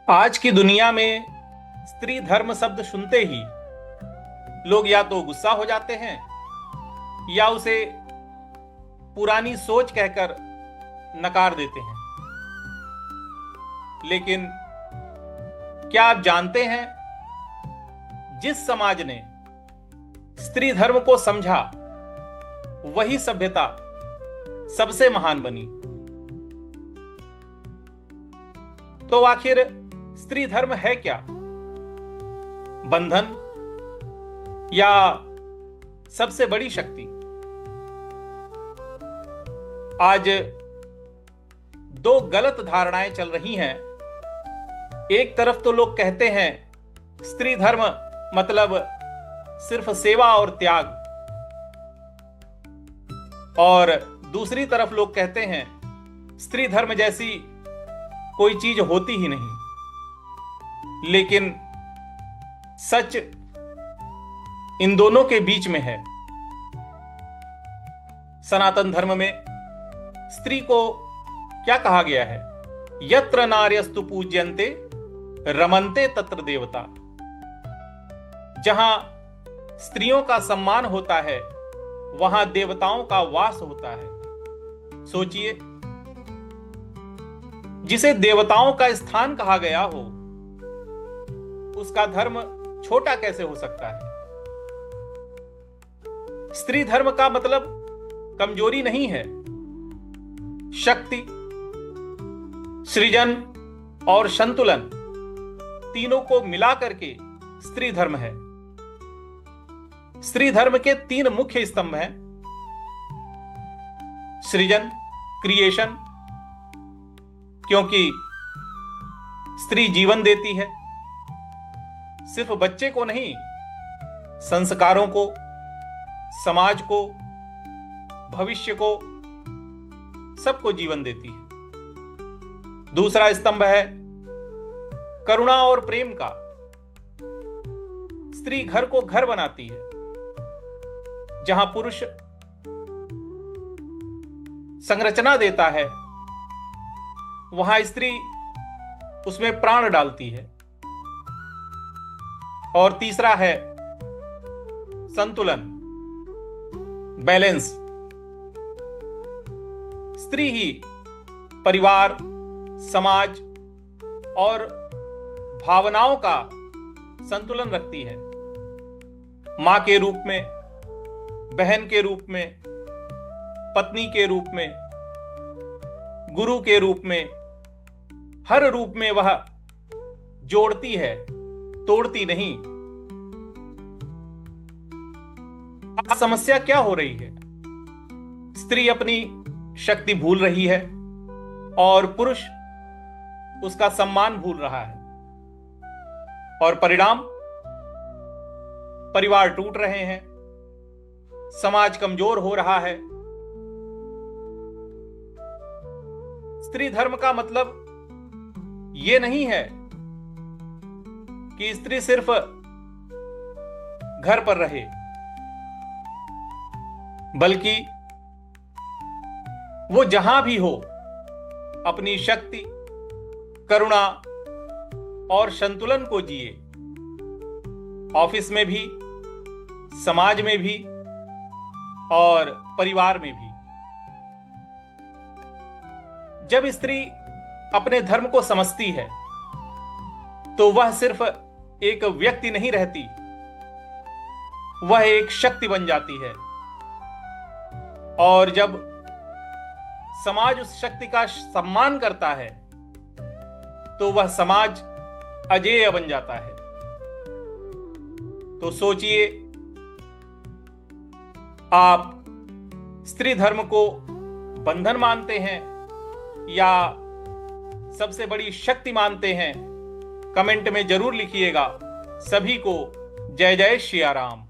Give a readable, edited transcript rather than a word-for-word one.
आज की दुनिया में स्त्री धर्म शब्द सुनते ही लोग या तो गुस्सा हो जाते हैं या उसे पुरानी सोच कहकर नकार देते हैं। लेकिन क्या आप जानते हैं, जिस समाज ने स्त्री धर्म को समझा वही सभ्यता सबसे महान बनी। तो आखिर स्त्री धर्म है क्या? बंधन या सबसे बड़ी शक्ति? आज दो गलत धारणाएं चल रही हैं। एक तरफ तो लोग कहते हैं स्त्री धर्म मतलब सिर्फ सेवा और त्याग, और दूसरी तरफ लोग कहते हैं स्त्री धर्म जैसी कोई चीज होती ही नहीं। लेकिन सच इन दोनों के बीच में है। सनातन धर्म में स्त्री को क्या कहा गया है? यत्र नार्यस्तु पूज्यन्ते रमन्ते तत्र देवता। जहां स्त्रियों का सम्मान होता है वहां देवताओं का वास होता है। सोचिए, जिसे देवताओं का स्थान कहा गया हो उसका धर्म छोटा कैसे हो सकता है? स्त्री धर्म का मतलब कमजोरी नहीं है। शक्ति, सृजन और संतुलन तीनों को मिलाकर के स्त्री धर्म है। स्त्री धर्म के तीन मुख्य स्तंभ हैं: सृजन, क्रिएशन, क्योंकि स्त्री जीवन देती है। सिर्फ बच्चे को नहीं, संस्कारों को, समाज को, भविष्य को, सबको जीवन देती है। दूसरा स्तंभ है करुणा और प्रेम का। स्त्री घर को घर बनाती है। जहां पुरुष संरचना देता है वहां स्त्री उसमें प्राण डालती है। और तीसरा है संतुलन, बैलेंस। स्त्री ही परिवार, समाज और भावनाओं का संतुलन रखती है। मां के रूप में, बहन के रूप में, पत्नी के रूप में, गुरु के रूप में, हर रूप में वह जोड़ती है, तोड़ती नहीं। आज समस्या क्या हो रही है? स्त्री अपनी शक्ति भूल रही है और पुरुष उसका सम्मान भूल रहा है। और परिणाम, परिवार टूट रहे हैं, समाज कमजोर हो रहा है। स्त्री धर्म का मतलब यह नहीं है कि स्त्री सिर्फ घर पर रहे, बल्कि वो जहां भी हो अपनी शक्ति, करुणा और संतुलन को जिए। ऑफिस में भी, समाज में भी और परिवार में भी। जब स्त्री अपने धर्म को समझती है तो वह सिर्फ एक व्यक्ति नहीं रहती, वह एक शक्ति बन जाती है। और जब समाज उस शक्ति का सम्मान करता है तो वह समाज अजेय बन जाता है। तो सोचिए, आप स्त्री धर्म को बंधन मानते हैं या सबसे बड़ी शक्ति मानते हैं? कमेंट में जरूर लिखिएगा। सभी को जय जय श्री राम।